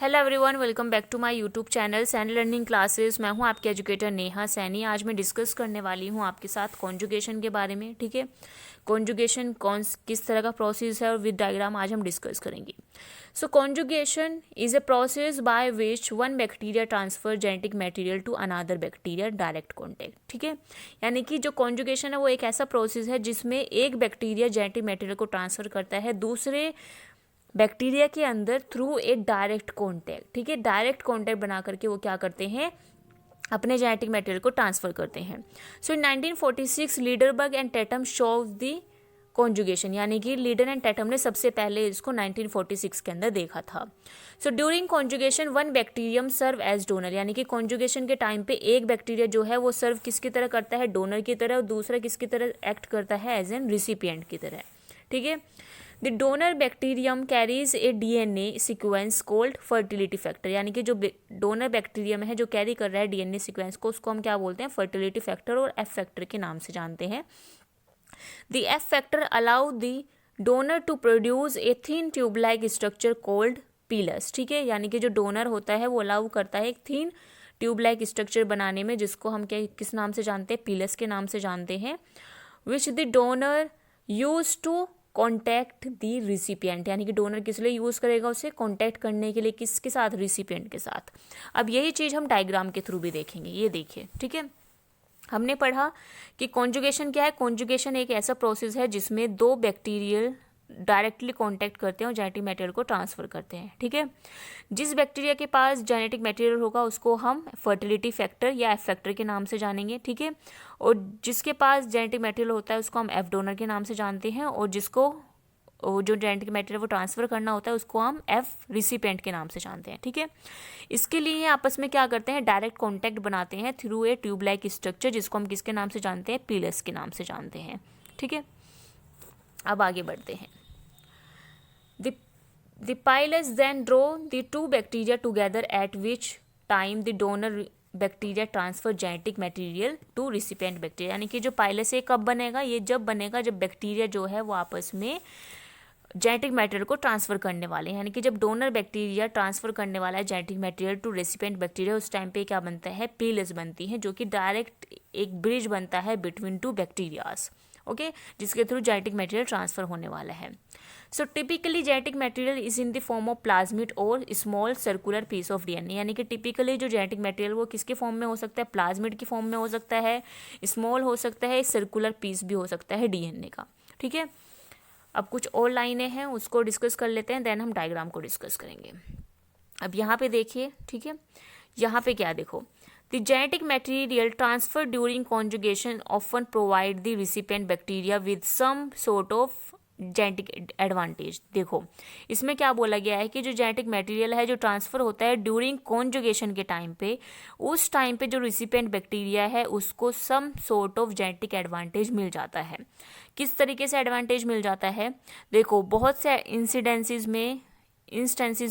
Hello everyone, welcome back to my YouTube channel Saini learning classes. मैं हूं आपकी educator Neha Saini. आज मैं डिस्कस करने वाली हूं आपके साथ कॉन्जुगेशन के बारे में। ठीक है, कॉन्जुगेशन किस तरह का प्रोसेस है और विद डायग्राम आज हम डिस्कस करेंगे। So conjugation is a process by which one bacteria transfer genetic material to another bacteria direct contact. ठीक है, यानी कि जो कॉन्जुगेशन है वो एक ऐसा प्रोसेस है जिसमें एक बैक्टीरिया जेनेटिक मटेरियल को ट्रांसफर करता है दूसरे बैक्टीरिया के अंदर थ्रू ए डायरेक्ट कॉन्टैक्ट। ठीक है, डायरेक्ट कॉन्टैक्ट बना करके वो क्या करते हैं, अपने जेनेटिक मटेरियल को ट्रांसफर करते हैं। सो इन 1946 Lederberg and Tatum show the conjugation, यानी कि लीडर एंड टैटम ने सबसे पहले इसको 1946 के अंदर देखा था। So during conjugation one bacterium serve as donor, यानी कि कॉन्जुगेशन के टाइम पे एक बैक्टीरिया जो है वो सर्व किसकी तरह करता है, डोनर की तरह, और दूसरा किसकी तरह एक्ट करता है, एज एन रिसिपिएंट की तरह। ठीक है, the donor bacterium carries A DNA sequence cold fertility factor, यानी कि जो डोनर बैक्टीरियम है जो कैरी कर रहा है डीएनए सीक्वेंस को, उसको हम क्या बोलते हैं, फर्टिलिटी फैक्टर और एफ फैक्टर के नाम से जानते हैं। The F factor allow the donor to produce a thin tube like structure called pilus. ठीक है, यानी कि जो डोनर होता है वो अलाउ करता है एक थिन ट्यूब लाइक स्ट्रक्चर बनाने में, जिसको हम क्या किस नाम से जानते हैं, पीलस के नाम से जानते हैं। Which the donor use to contact the recipient, यानी कि डोनर किस लिए यूज़ करेगा, उसे कॉन्टैक्ट करने के लिए किसके साथ, रिसिपिएंट के साथ। अब यही चीज़ हम डायग्राम के थ्रू भी देखेंगे। ये देखिए, ठीक है, हमने पढ़ा कि कॉन्जुगेशन क्या है। कॉन्जुगेशन एक ऐसा प्रोसेस है जिसमें दो बैक्टीरियल डायरेक्टली कांटेक्ट करते हैं और जेनेटिक मटेरियल को ट्रांसफर करते हैं। ठीक है, जिस बैक्टीरिया के पास जेनेटिक मटेरियल होगा उसको हम फर्टिलिटी फैक्टर या एफ फैक्टर के नाम से जानेंगे। ठीक है, और जिसके पास जेनेटिक मटेरियल होता है उसको हम एफ डोनर के नाम से जानते हैं, और जिसको जो जेनेटिक मटेरियल वो ट्रांसफर करना होता है उसको हम एफ रिसिपेंट के नाम से जानते हैं। ठीक है, इसके लिए आपस में क्या करते हैं, डायरेक्ट कॉन्टैक्ट बनाते हैं through a tube like structure, जिसको हम किसके नाम से जानते हैं, पीलस के नाम से जानते हैं। ठीक है, अब आगे बढ़ते हैं। The pilus then draw the two bacteria together at which time the donor bacteria transfer genetic material to recipient bacteria, यानी कि जो पाइलस है कब बनेगा, ये जब बनेगा जब बैक्टीरिया जो है वो आपस में जेनेटिक मटेरियल को ट्रांसफर करने वाले हैं। यानी कि जब डोनर बैक्टीरिया ट्रांसफर करने वाला है genetic material to recipient bacteria, उस टाइम पे क्या बनता है, पीलस बनती है, जो कि डायरेक्ट एक ब्रिज बनता है बिटवीन टू बैक्टीरियाज। ओके, जिसके थ्रू जेनेटिक मटेरियल ट्रांसफर होने वाला है। So typically genetic material is in the form of plasmid और small circular piece of DNA, यानी कि टिपिकली जो जेनेटिक मटेरियल वो किसके फॉर्म में हो सकता है, प्लाज्मिड की फॉर्म में हो सकता है, स्मॉल हो सकता है, सर्कुलर पीस भी हो सकता है डीएनए का। ठीक है, अब कुछ और लाइनें हैं उसको डिस्कस कर लेते हैं, देन हम डायग्राम को डिस्कस करेंगे। अब यहाँ पे देखिए, ठीक है, यहाँ पे क्या देखो, the genetic material transfer during conjugation often provide the recipient bacteria with some sort of genetic advantage. देखो, इसमें क्या बोला गया है कि जो जेनेटिक मटेरियल है जो ट्रांसफर होता है ड्यूरिंग कॉन्जुगेशन के टाइम पे, उस टाइम पे जो रिसिपिएंट बैक्टीरिया है उसको some sort of genetic advantage मिल जाता है। किस तरीके से एडवांटेज मिल जाता है, देखो, बहुत से इंस्टेंसेस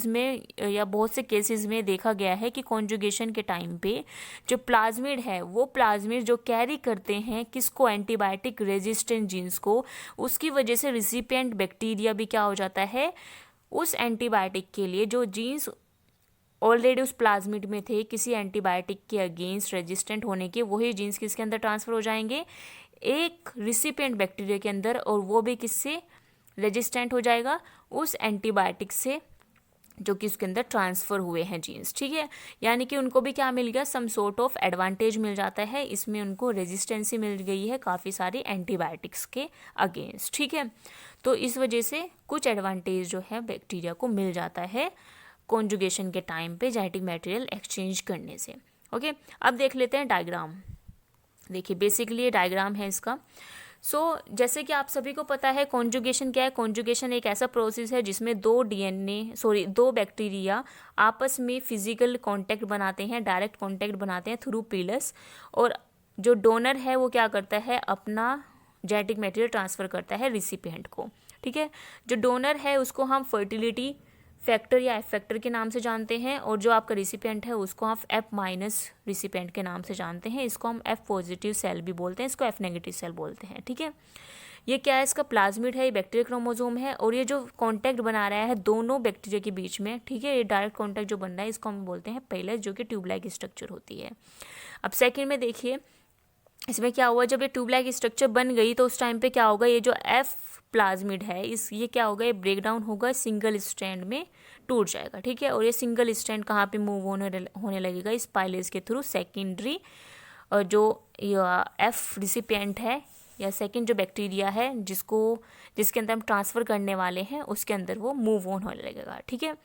में या बहुत से केसेस में देखा गया है कि कॉन्जुगेशन के टाइम पे जो प्लाज्मिड है वो प्लाज्मिड जो कैरी करते हैं किसको, एंटीबायोटिक रेजिस्टेंट जीन्स को, उसकी वजह से रिसिपिएंट बैक्टीरिया भी क्या हो जाता है, उस एंटीबायोटिक के लिए जो जीन्स ऑलरेडी उस प्लाज्मिड में थे किसी एंटीबायोटिक के अगेंस्ट रेजिस्टेंट होने के, वही जीन्स किसके अंदर ट्रांसफर हो जाएंगे, एक रिसिपिएंट बैक्टीरिया के अंदर, और वो भी किससे रेजिस्टेंट हो जाएगा, उस एंटीबायोटिक से जो कि उसके अंदर ट्रांसफर हुए हैं जीन्स। ठीक है, यानी कि उनको भी क्या मिल गया, सम सॉर्ट ऑफ एडवांटेज मिल जाता है, इसमें उनको रेजिस्टेंसी मिल गई है काफ़ी सारी एंटीबायोटिक्स के अगेंस्ट। ठीक है, तो इस वजह से कुछ एडवांटेज जो है बैक्टीरिया को मिल जाता है कॉन्जुगेशन के टाइम पे जेनेटिक मटेरियल एक्सचेंज करने से। ओके, अब देख लेते हैं डायग्राम। देखिए, बेसिकली ये डायग्राम है इसका। जैसे कि आप सभी को पता है कॉन्जुगेशन क्या है, कॉन्जुगेशन एक ऐसा प्रोसेस है जिसमें दो बैक्टीरिया आपस में फिजिकल कांटेक्ट बनाते हैं, डायरेक्ट कांटेक्ट बनाते हैं थ्रू पीलस, और जो डोनर है वो क्या करता है, अपना जेनेटिक मटेरियल ट्रांसफर करता है रिसिपिएंट को। ठीक है, जो डोनर है उसको हम फर्टिलिटी फैक्टर या एफ फैक्टर के नाम से जानते हैं, और जो आपका रिसिपिएंट है उसको आप एफ माइनस रिसिपिएंट के नाम से जानते हैं। इसको हम एफ पॉजिटिव सेल भी बोलते हैं, इसको एफ नेगेटिव सेल बोलते हैं। ठीक है, ये क्या है, इसका प्लाज्मिड है, ये बैक्टीरिया क्रोमोसोम है, और ये जो कांटेक्ट बना रहा है दोनों बैक्टीरिया के बीच में, ठीक है, ये डायरेक्ट कांटेक्ट जो बन रहा है इसको हम बोलते हैं पेलस, जो कि ट्यूब लाइक स्ट्रक्चर होती है। अब सेकंड में देखिए इसमें क्या हुआ, जब ये ट्यूब लाइक स्ट्रक्चर बन गई तो उस टाइम पे क्या होगा, ये जो एफ प्लाज्मिड है ये क्या होगा, ये ब्रेक डाउन होगा, सिंगल स्ट्रैंड में टूट जाएगा। ठीक है, और ये सिंगल स्ट्रैंड कहाँ पे मूव होने लगेगा, इस पाइलेज के थ्रू सेकेंडरी जो एफ रिसिपिएंट है या सेकंड जो बैक्टीरिया है जिसके अंदर हम ट्रांसफ़र करने वाले हैं उसके अंदर वो मूव ऑन होने लगेगा। ठीक है,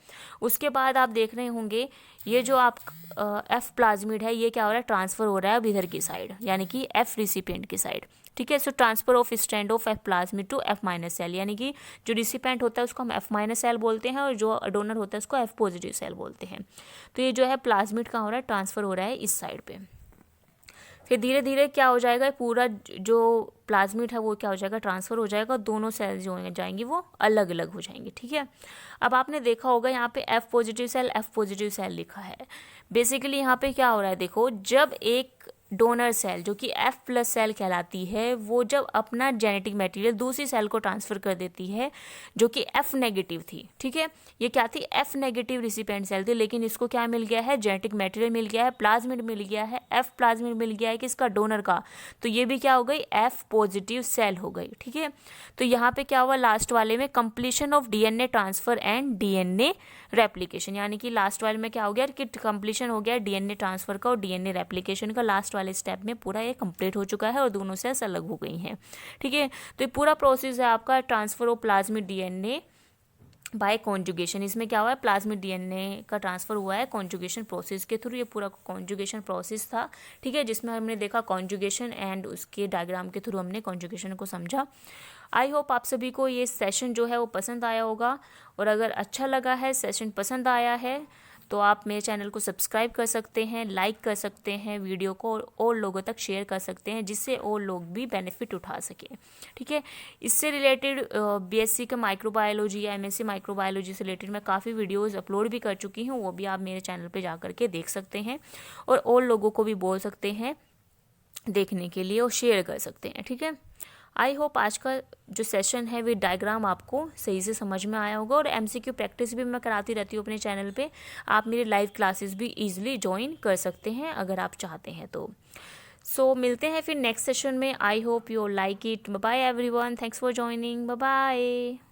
उसके बाद आप देख रहे होंगे ये जो आप एफ प्लाज्मिड है ये क्या हो रहा है, ट्रांसफ़र हो रहा है अब इधर की साइड, यानी कि एफ रिसिपिएंट की साइड। ठीक है, so transfer of strand of F plasmid to F minus cell, यानी कि जो रिसिपिएंट होता है उसको हम एफ माइनस सेल बोलते हैं और जो डोनर होता है उसको एफ पॉजिटिव सेल बोलते हैं। तो ये जो है प्लाज्मिड कहाँ हो रहा है, ट्रांसफ़र हो रहा है इस साइड पे। फिर धीरे धीरे क्या हो जाएगा, पूरा जो प्लाज्मिड है वो क्या हो जाएगा, ट्रांसफ़र हो जाएगा, दोनों सेल जो जाएंगी वो अलग अलग हो जाएंगी। ठीक है, अब आपने देखा होगा यहाँ पे एफ पॉजिटिव सेल लिखा है। बेसिकली यहाँ पे क्या हो रहा है, देखो जब एक डोनर सेल जो कि एफ प्लस सेल कहलाती है वो जब अपना जेनेटिक मटेरियल दूसरी सेल को ट्रांसफ़र कर देती है जो कि एफ नेगेटिव थी। ठीक है, ये क्या थी, एफ नेगेटिव रिसिपिएंट सेल थी, लेकिन इसको क्या मिल गया है, जेनेटिक मटेरियल मिल गया है, प्लाज्मिड मिल गया है, एफ प्लाज्मिड मिल गया है किसका, डोनर का, तो ये भी क्या हो गई, एफ पॉजिटिव सेल हो गई। ठीक है, तो यहाँ पे क्या हुआ लास्ट वाले में, completion of DNA transfer and DNA replication, यानी कि लास्ट वाले में क्या हो गया कि कंप्लीशन हो गया डीएनए ट्रांसफ़र का और डीएनए रेप्लिकेशन का, लास्ट वाले स्टेप में पूरा ये कंप्लीट हो चुका है और दोनों सेल्स अलग हो गई हैं। ठीक है, तो ये पूरा प्रोसेस है आपका transfer of plasmid DNA by conjugation. इसमें क्या हुआ है, प्लाज्मिड डीएनए का ट्रांसफर हुआ है कॉन्जुगेशन प्रोसेस के थ्रू, ये पूरा कॉन्जुगेशन प्रोसेस था। ठीक है, जिसमें हमने देखा कॉन्जुगेशन एंड उसके डायग्राम के थ्रू हमने कॉन्जुगेशन को समझा। आई होप आप सभी को ये सेशन जो है वो पसंद आया होगा, और अगर अच्छा लगा है, सेशन पसंद आया है तो आप मेरे चैनल को सब्सक्राइब कर सकते हैं, लाइक कर सकते हैं, वीडियो को और लोगों तक शेयर कर सकते हैं जिससे और लोग भी बेनिफिट उठा सकें। ठीक है, इससे रिलेटेड बीएससी का माइक्रोबायोलॉजी या एमएससी माइक्रोबायोलॉजी से रिलेटेड मैं काफ़ी वीडियोस अपलोड भी कर चुकी हूँ, वो भी आप मेरे चैनल पे जा करके देख सकते हैं और लोगों को भी बोल सकते हैं देखने के लिए और शेयर कर सकते हैं। ठीक है, आई होप आज का जो सेशन है विद डायग्राम आपको सही से समझ में आया होगा, और एमसीक्यू प्रैक्टिस भी मैं कराती रहती हूँ अपने चैनल पे, आप मेरे लाइव क्लासेस भी इजीली ज्वाइन कर सकते हैं अगर आप चाहते हैं तो। सो मिलते हैं फिर नेक्स्ट सेशन में। I hope you like it. Bye everyone, thanks for joining, bye bye.